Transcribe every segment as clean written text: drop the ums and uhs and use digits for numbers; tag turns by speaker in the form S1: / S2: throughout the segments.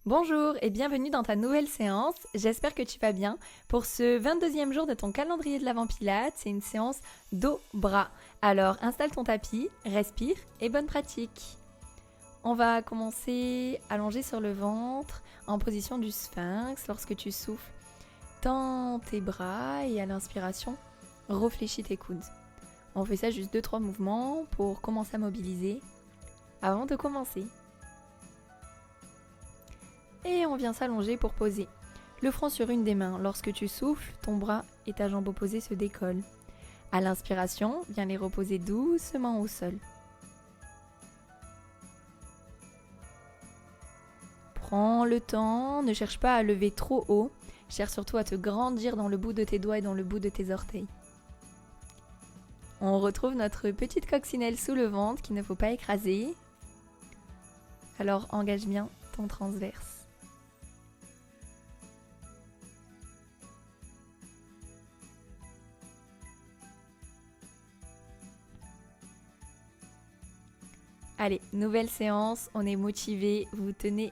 S1: Bonjour et bienvenue dans ta nouvelle séance. J'espère que tu vas bien. Pour ce 22e jour de ton calendrier de l'Avent Pilates, c'est une séance dos-bras. Alors installe ton tapis, respire et bonne pratique. On va commencer allongé sur le ventre en position du sphinx. Lorsque tu souffles, tends tes bras et à l'inspiration, réfléchis tes coudes. On fait ça juste 2-3 mouvements pour commencer à mobiliser avant de commencer. Et on vient s'allonger pour poser. Le front sur une des mains. Lorsque tu souffles, ton bras et ta jambe opposée se décollent. À l'inspiration, viens les reposer doucement au sol. Prends le temps, ne cherche pas à lever trop haut. Cherche surtout à te grandir dans le bout de tes doigts et dans le bout de tes orteils. On retrouve notre petite coccinelle sous le ventre qu'il ne faut pas écraser. Alors engage bien ton transverse. Allez, nouvelle séance, on est motivé, vous tenez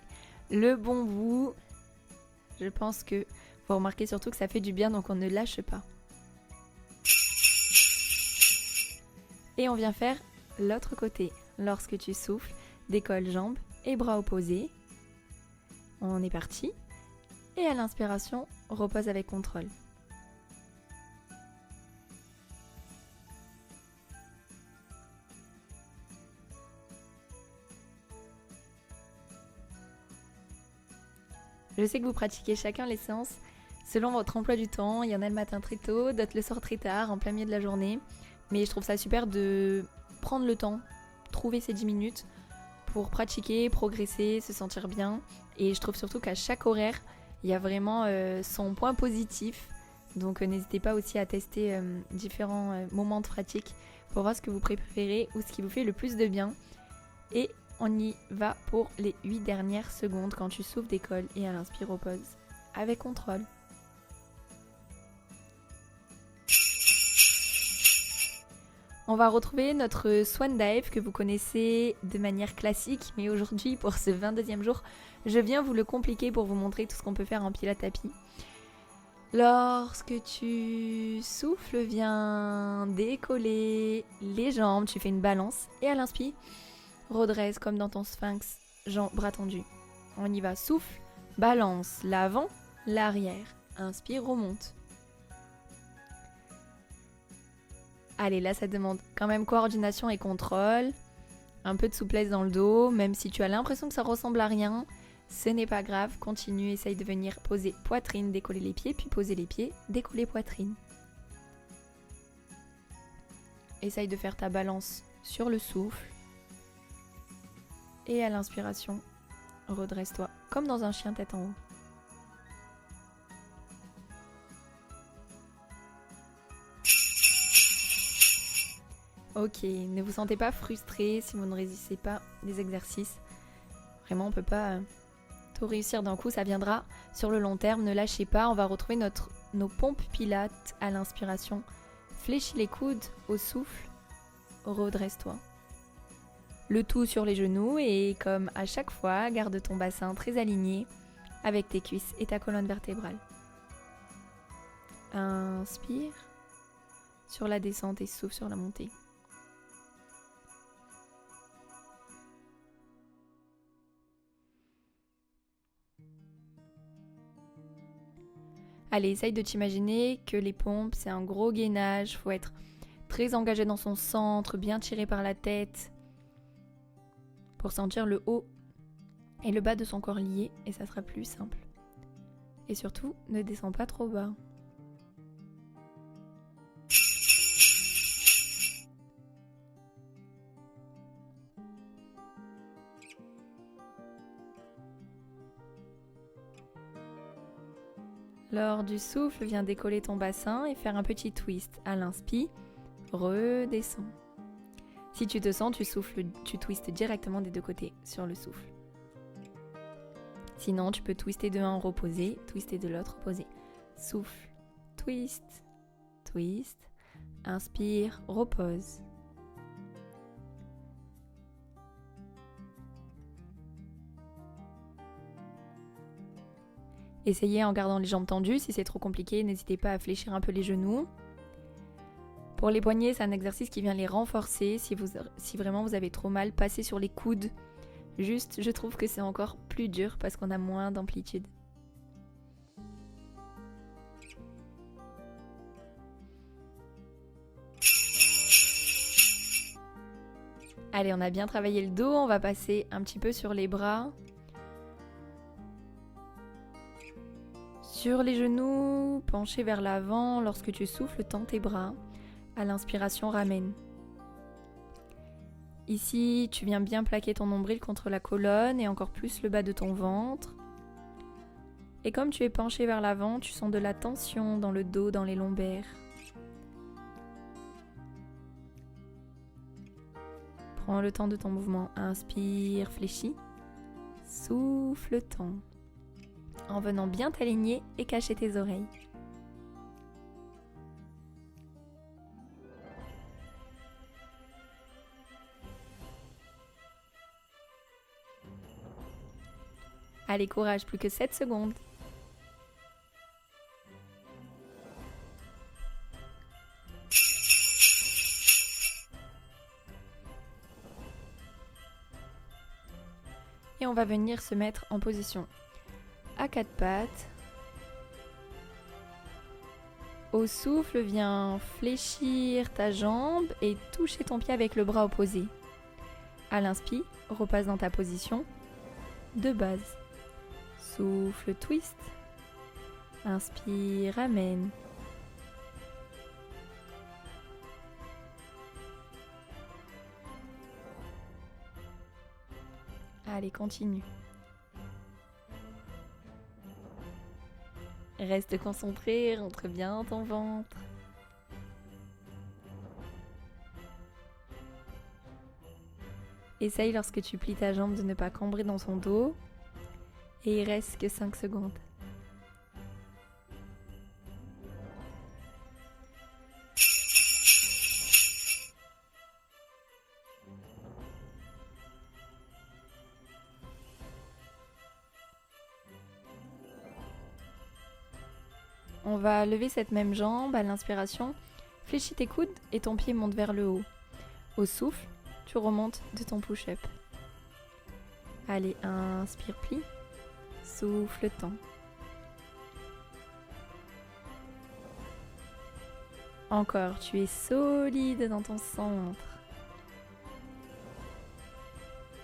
S1: le bon bout. Je pense que vous remarquez surtout que ça fait du bien, donc on ne lâche pas. Et on vient faire l'autre côté. Lorsque tu souffles, décolle jambes et bras opposés. On est parti. Et à l'inspiration, repose avec contrôle. Je sais que vous pratiquez chacun les séances selon votre emploi du temps. Il y en a le matin très tôt, d'autres le soir très tard, en plein milieu de la journée. Mais je trouve ça super de prendre le temps, trouver ces 10 minutes pour pratiquer, progresser, se sentir bien. Et je trouve surtout qu'à chaque horaire, il y a vraiment son point positif. Donc n'hésitez pas aussi à tester différents moments de pratique pour voir ce que vous préférez ou ce qui vous fait le plus de bien. Et on y va pour les 8 dernières secondes quand tu souffles, décolle et à l'inspire repose avec contrôle. On va retrouver notre Swan Dive que vous connaissez de manière classique, mais aujourd'hui pour ce 22e jour, je viens vous le compliquer pour vous montrer tout ce qu'on peut faire en pilates tapis. Lorsque tu souffles, viens décoller les jambes, tu fais une balance et à l'inspire, redresse comme dans ton sphinx, jambes, bras tendus. On y va, souffle, balance, l'avant, l'arrière. Inspire, remonte. Allez, là ça demande quand même coordination et contrôle. Un peu de souplesse dans le dos, même si tu as l'impression que ça ressemble à rien. Ce n'est pas grave, continue, essaye de venir poser poitrine, décoller les pieds, puis poser les pieds, décoller poitrine. Essaye de faire ta balance sur le souffle. Et à l'inspiration, redresse-toi comme dans un chien tête en haut. Ok, ne vous sentez pas frustré si vous ne résistez pas des exercices. Vraiment, on ne peut pas tout réussir d'un coup, ça viendra sur le long terme. Ne lâchez pas, on va retrouver nos pompes pilates à l'inspiration. Fléchis les coudes au souffle, redresse-toi. Le tout sur les genoux et comme à chaque fois, garde ton bassin très aligné avec tes cuisses et ta colonne vertébrale. Inspire sur la descente et souffle sur la montée. Allez, essaye de t'imaginer que les pompes, c'est un gros gainage. Il faut être très engagé dans son centre, bien tiré par la tête pour sentir le haut et le bas de son corps liés et ça sera plus simple. Et surtout, ne descends pas trop bas. Lors du souffle, viens décoller ton bassin et faire un petit twist. À l'inspire, redescends. Si tu te sens, tu souffles, tu twistes directement des deux côtés sur le souffle. Sinon, tu peux twister de un, reposer, twister de l'autre, reposer. Souffle, twist, twist, inspire, repose. Essayez en gardant les jambes tendues. Si c'est trop compliqué, n'hésitez pas à fléchir un peu les genoux. Pour les poignets, c'est un exercice qui vient les renforcer. Si vraiment vous avez trop mal, passez sur les coudes. Juste, je trouve que c'est encore plus dur parce qu'on a moins d'amplitude. Allez, on a bien travaillé le dos, on va passer un petit peu sur les bras. Sur les genoux, penché vers l'avant, lorsque tu souffles, tends tes bras. À l'inspiration, ramène. Ici, tu viens bien plaquer ton nombril contre la colonne et encore plus le bas de ton ventre. Et comme tu es penché vers l'avant, tu sens de la tension dans le dos, dans les lombaires. Prends le temps de ton mouvement. Inspire, fléchis. Souffle, tends. En venant bien t'aligner et cacher tes oreilles. Allez, courage, plus que 7 secondes. Et on va venir se mettre en position à 4 pattes. Au souffle, viens fléchir ta jambe et toucher ton pied avec le bras opposé. À l'inspire, repasse dans ta position de base. Souffle, twist. Inspire, ramène. Allez, continue. Reste concentré, rentre bien dans ton ventre. Essaye lorsque tu plies ta jambe de ne pas cambrer dans son dos. Et il reste que 5 secondes. On va lever cette même jambe à l'inspiration. Fléchis tes coudes et ton pied monte vers le haut. Au souffle, tu remontes de ton push-up. Allez, inspire, plie. Souffle, tends. Encore, tu es solide dans ton centre.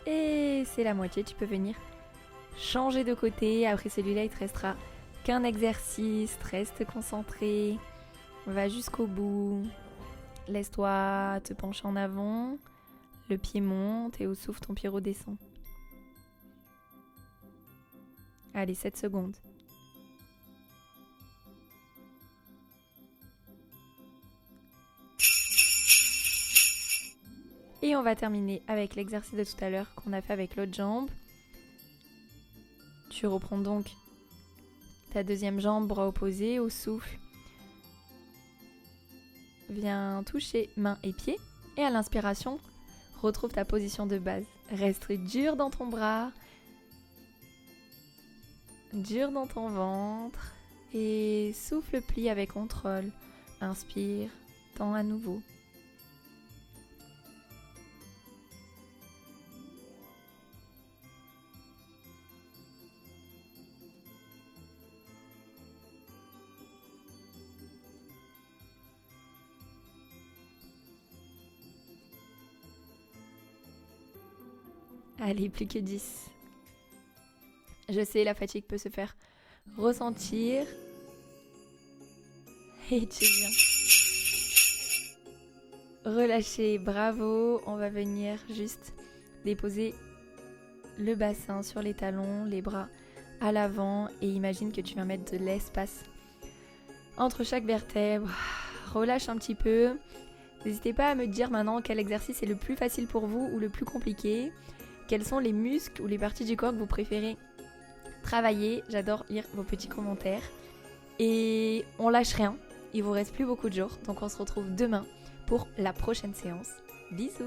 S1: Et c'est la moitié, tu peux venir changer de côté. Après celui-là, il te restera qu'un exercice. Reste concentré. Va jusqu'au bout. Laisse-toi te pencher en avant. Le pied monte et au souffle, ton pied redescend. Allez, 7 secondes. Et on va terminer avec l'exercice de tout à l'heure qu'on a fait avec l'autre jambe. Tu reprends donc ta deuxième jambe, bras opposés, au souffle. Viens toucher mains et pieds. Et à l'inspiration, retrouve ta position de base. Reste dur dans ton bras. Dur dans ton ventre. Et souffle, plie avec contrôle. Inspire, tends à nouveau. Allez, plus que 10. Je sais, la fatigue peut se faire ressentir. Et tu viens. Relâchez, bravo. On va venir juste déposer le bassin sur les talons, les bras à l'avant. Et imagine que tu viens mettre de l'espace entre chaque vertèbre. Relâche un petit peu. N'hésitez pas à me dire maintenant quel exercice est le plus facile pour vous ou le plus compliqué. Quels sont les muscles ou les parties du corps que vous préférez travailler. J'adore lire vos petits commentaires. Et on lâche rien. Il vous reste plus beaucoup de jours. Donc on se retrouve demain pour la prochaine séance. Bisous!